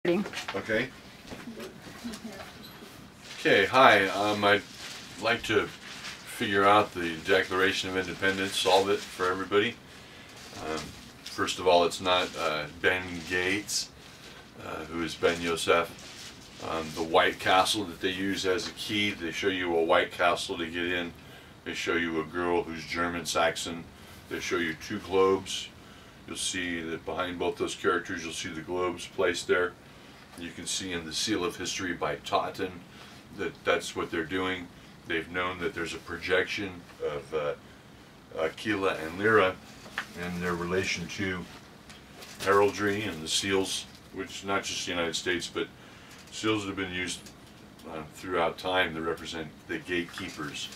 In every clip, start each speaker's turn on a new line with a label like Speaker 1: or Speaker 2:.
Speaker 1: Okay. Okay, hi. I'd like to figure out the Declaration of Independence, solve it for everybody. First of all, it's not Ben Gates, who is Ben Yosef. The White Castle that they use as a key, they show you a White Castle to get in. They show you a girl who's German Saxon. They show you two globes. You'll see that behind both those characters, you'll see the globes placed there. You can see in the Seal of History by Totten that that's what they're doing. They've known that there's a projection of Aquila and Lyra and their relation to heraldry and the seals, which not just the United States, but seals that have been used throughout time to represent the gatekeepers.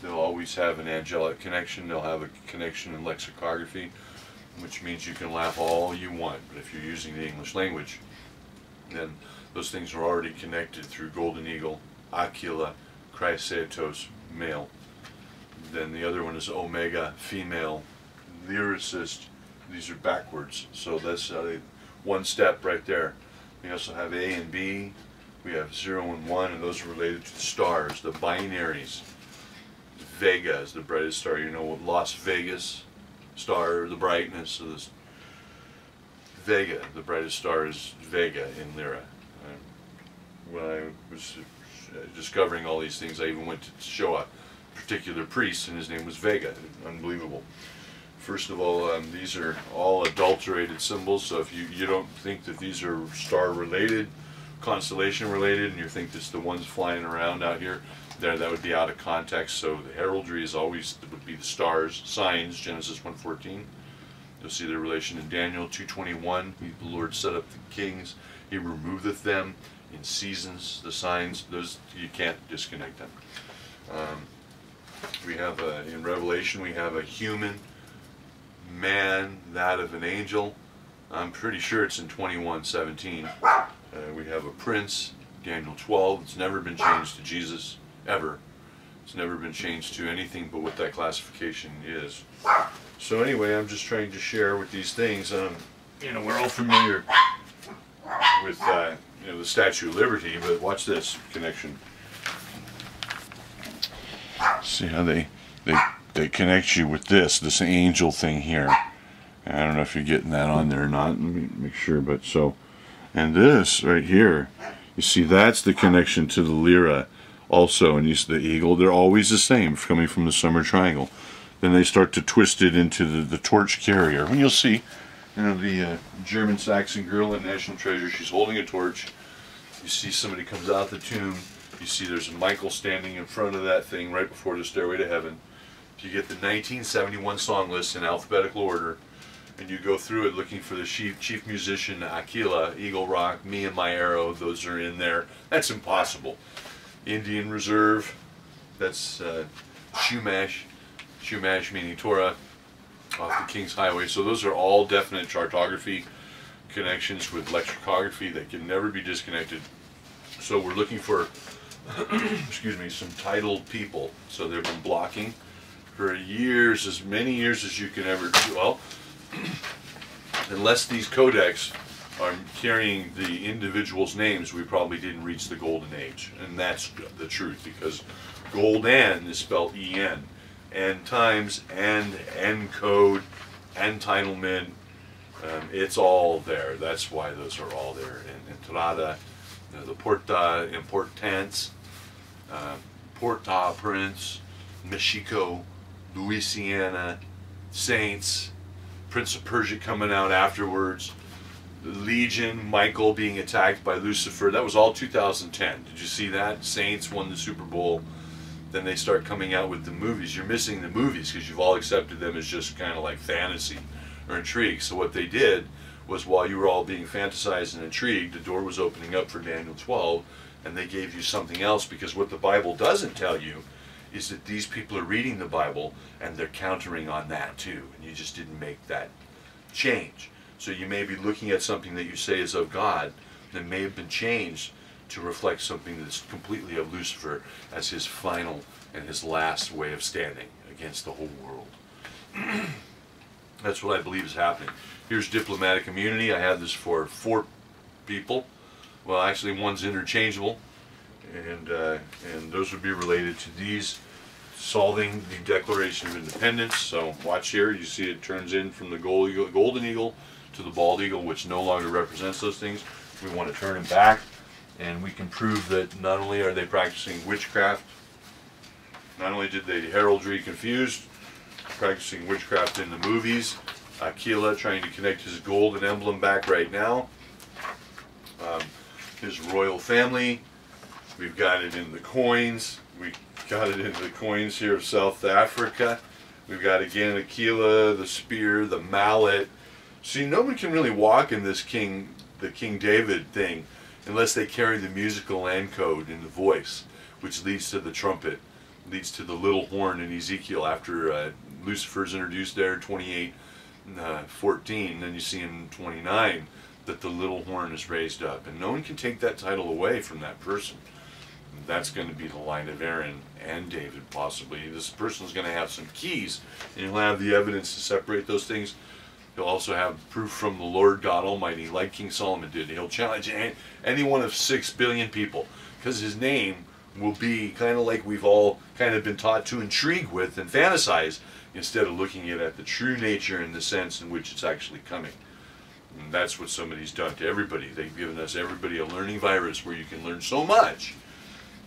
Speaker 1: They'll always have an angelic connection. They'll have a connection in lexicography, which means you can laugh all you want, but if you're using the English language, then those things are already connected through Golden Eagle, Aquila, Chrysaetos, male. Then the other one is Omega, female, lyricist. These are backwards, so that's one step right there. We also have A and B. We have 0 and 1, and those are related to the stars, the binaries. Vega is the brightest star. You know, Las Vegas star, the brightness of this. Vega, the brightest star, is Vega in Lyra. When I was discovering all these things, I even went to show a particular priest, and his name was Vega. Unbelievable. First of all, these are all adulterated symbols, so if you don't think that these are star related, constellation related, and you think it's the ones flying around out here, that would be out of context. So the heraldry is always, would be the stars, signs, Genesis 1:14. You'll see their relation in Daniel 2:21. The Lord set up the kings, He removeth them in seasons. The signs, those you can't disconnect them. We have in Revelation we have a human man, that of an angel. I'm pretty sure it's in 21:17. We have a prince, Daniel 12. It's never been changed to Jesus, ever. It's never been changed to anything but what that classification is. So anyway, I'm just trying to share with these things. You know, we're all familiar with you know, the Statue of Liberty, but watch this connection. See how they connect you with this angel thing here. I don't know if you're getting that on there or not. Let me make sure. But so, and this right here, you see that's the connection to the Lyra also, and you see the eagle. They're always the same, coming from the summer triangle. Then they start to twist it into the torch carrier. And you'll see, you know, the German Saxon girl in National Treasure, she's holding a torch. You see somebody comes out the tomb. You see there's a Michael standing in front of that thing right before the Stairway to Heaven. If you get the 1971 song list in alphabetical order, and you go through it looking for the chief musician, Aquila, Eagle Rock, Me and My Arrow, those are in there. That's impossible. Indian Reserve, that's Shumash. Shumash meaning Torah, off the King's Highway. So those are all definite chartography connections with lexicography that can never be disconnected. So we're looking for, excuse me, some titled people. So they've been blocking for years, as many years as you can ever do. Well, unless these codex are carrying the individuals' names, we probably didn't reach the Golden Age. And that's the truth, because Golden is spelled E-N. End times, end code, entitlement, it's all there. That's why those are all there. And entrada, the porta, importance, porta, prince, Mexico, Louisiana, saints, Prince of Persia coming out afterwards, the Legion, Michael being attacked by Lucifer. That was all 2010. Did you see that? Saints won the Super Bowl. Then they start coming out with the movies. You're missing the movies because you've all accepted them as just kind of like fantasy or intrigue. So what they did was, while you were all being fantasized and intrigued, the door was opening up for Daniel 12, and they gave you something else, because what the Bible doesn't tell you is that these people are reading the Bible and they're countering on that too, and you just didn't make that change. So you may be looking at something that you say is of God that may have been changed to reflect something that's completely of Lucifer as his final and his last way of standing against the whole world. That's what I believe is happening. Here's diplomatic immunity. I had this for people. Well, actually, one's interchangeable, and those would be related to these solving the Declaration of Independence. So watch here. You see it turns in from the golden eagle to the bald eagle, which no longer represents those things. We want to turn it back, and we can prove that not only are they practicing witchcraft, not only did they heraldry confused, practicing witchcraft in the movies. Aquila trying to connect his golden emblem back right now. His royal family. We've got it in the coins. We got it in the coins here of South Africa. We've got again Aquila, the spear, the mallet. See, no one can really walk in this the King David thing unless they carry the musical land code in the voice, which leads to the trumpet, leads to the little horn in Ezekiel after Lucifer's introduced there, 28:14. Then you see in 29 that the little horn is raised up, and no one can take that title away from that person. That's going to be the line of Aaron and David, possibly. This person is going to have some keys, and he'll have the evidence to separate those things. He'll also have proof from the Lord God Almighty, like King Solomon did. He'll challenge any one of 6 billion people, because his name will be kind of like we've all kind of been taught to intrigue with and fantasize, instead of looking at the true nature and the sense in which it's actually coming. And that's what somebody's done to everybody. They've given us, everybody, a learning virus where you can learn so much,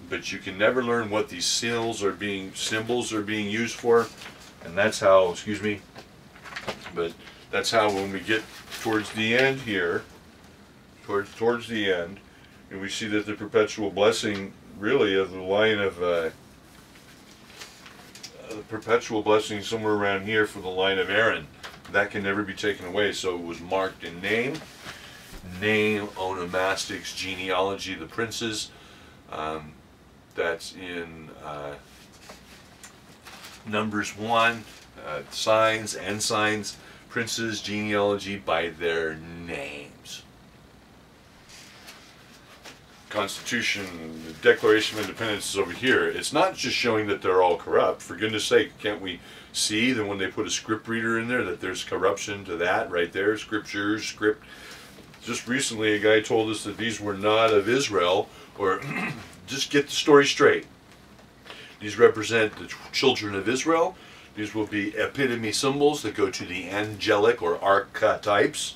Speaker 1: but you can never learn what these symbols are being used for. And that's how, excuse me, but that's how when we get towards the end here, towards the end, and we see that the perpetual blessing really of the line of the perpetual blessing somewhere around here for the line of Aaron, that can never be taken away. So it was marked in name, onomastics, genealogy, the princes. That's in Numbers 1, signs, ensigns, princes, genealogy by their names. Constitution, the Declaration of Independence is over here. It's not just showing that they're all corrupt. For goodness sake, can't we see that when they put a script reader in there that there's corruption to that right there? Scriptures, script. Just recently a guy told us that these were not of Israel, or just get the story straight. These represent the children of Israel. These will be epitome symbols that go to the angelic or archetypes,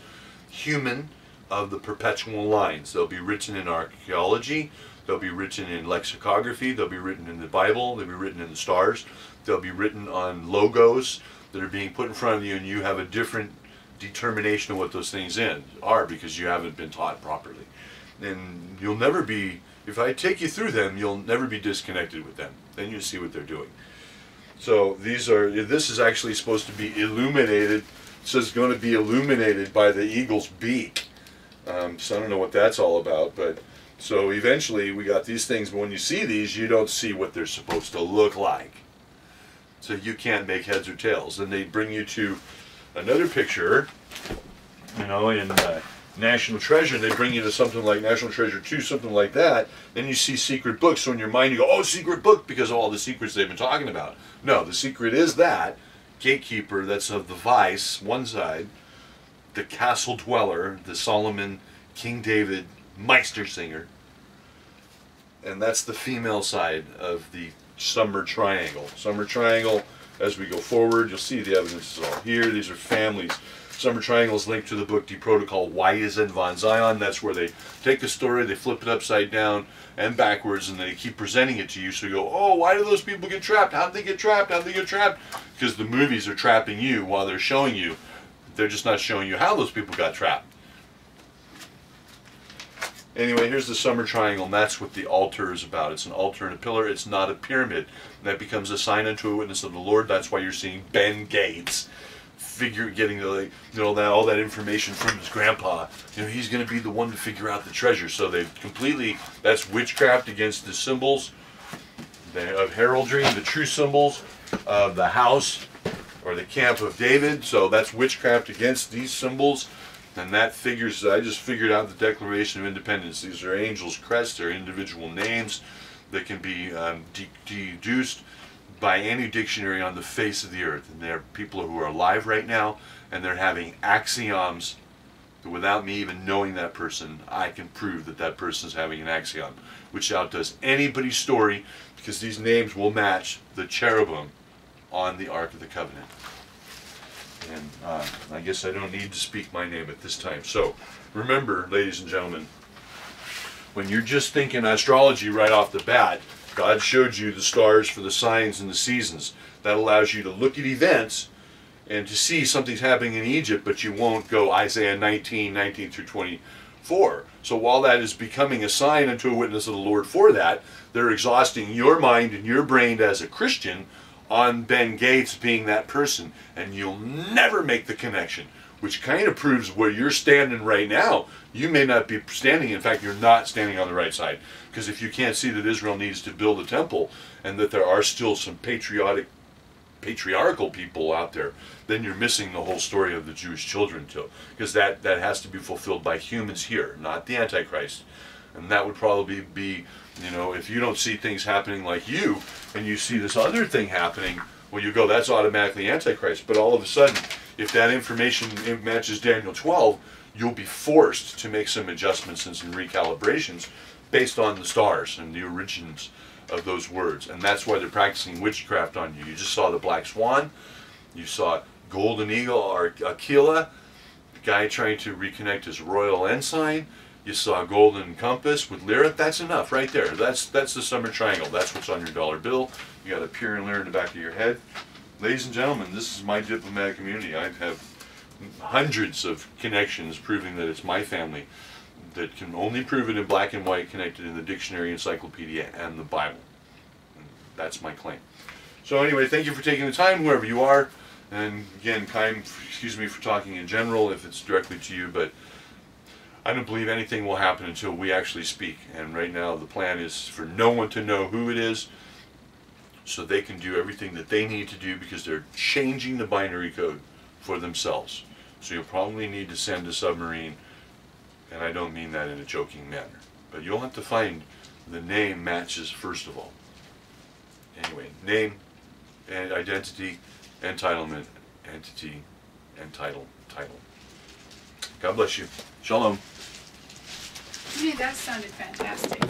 Speaker 1: human, of the perpetual lines. They'll be written in archaeology, they'll be written in lexicography, they'll be written in the Bible, they'll be written in the stars, they'll be written on logos that are being put in front of you, and you have a different determination of what those things are because you haven't been taught properly. And you'll never be, if I take you through them, you'll never be disconnected with them. Then you see what they're doing. So this is actually supposed to be illuminated. It says it's going to be illuminated by the eagle's beak. So I don't know what that's all about, but so eventually we got these things, but when you see these, you don't see what they're supposed to look like. So you can't make heads or tails. Then they bring you to another picture, you know, in National Treasure, and they bring you to something like National Treasure 2, something like that. Then you see secret books, so in your mind you go, oh, secret book, because of all the secrets they've been talking about. No, the secret is that gatekeeper that's of the vice, one side, the castle dweller, the Solomon, King David, Meister singer, and that's the female side of the summer triangle. Summer triangle, as we go forward, you'll see the evidence is all here. These are families. Summer triangle is linked to the book Die Protocol, Wise and von Zion. That's where they take the story, they flip it upside down and backwards, and they keep presenting it to you. So you go, oh, why do those people get trapped? How did they get trapped? How did they get trapped? Because the movies are trapping you while they're showing you. They're just not showing you how those people got trapped. Anyway, here's the summer triangle, and that's what the altar is about. It's an altar and a pillar. It's not a pyramid. That becomes a sign unto a witness of the Lord. That's why you're seeing Ben Gates getting the, all that information from his grandpa. He's going to be the one to figure out the treasure. So they've completely, that's witchcraft against the symbols of heraldry, the true symbols of the house or the camp of David. So that's witchcraft against these symbols. And that figures, I just figured out the Declaration of Independence. These are angels' crests, they're individual names that can be deduced by any dictionary on the face of the earth. And they're people who are alive right now, and they're having axioms But without me even knowing that person, I can prove that that person is having an axion, which outdoes anybody's story, because these names will match the cherubim on the Ark of the Covenant. And I guess I don't need to speak my name at this time. So remember, ladies and gentlemen, when you're just thinking astrology right off the bat, God showed you the stars for the signs and the seasons. That allows you to look at events and to see something's happening in Egypt, but you won't go Isaiah 19 through 24. So while that is becoming a sign unto a witness of the Lord for that, they're exhausting your mind and your brain as a Christian on Ben Gates being that person, and you'll never make the connection, which kind of proves where you're standing right now. You may not be standing, in fact, you're not standing on the right side, because if you can't see that Israel needs to build a temple and that there are still some patriarchal people out there, then you're missing the whole story of the Jewish children too, because that has to be fulfilled by humans here, not the Antichrist. And that would probably be, you know, if you don't see things happening like you, and you see this other thing happening, well, you go, that's automatically Antichrist. But all of a sudden, if that information matches Daniel 12, you'll be forced to make some adjustments and some recalibrations based on the stars and the origins of those words. And that's why they're practicing witchcraft on you. You just saw the black swan, you saw golden eagle or Aquila, the guy trying to reconnect his royal ensign. You saw golden compass with Lyra. That's enough right there. That's the summer triangle. That's what's on your dollar bill. You got a pure and Lyra in the back of your head. Ladies and gentlemen, this is my diplomatic community. I have hundreds of connections proving that it's my family that can only prove it in black and white, connected in the dictionary, encyclopedia, and the Bible. And that's my claim. So anyway, thank you for taking the time, whoever you are. And again, excuse me for talking in general if it's directly to you, but I don't believe anything will happen until we actually speak. And right now the plan is for no one to know who it is, so they can do everything that they need to do, because they're changing the binary code for themselves. So you'll probably need to send a submarine, and I don't mean that in a joking manner. But you'll have to find the name matches first of all. Anyway, name and identity, entitlement, entity, and title. God bless you. Shalom.
Speaker 2: To me, that sounded fantastic.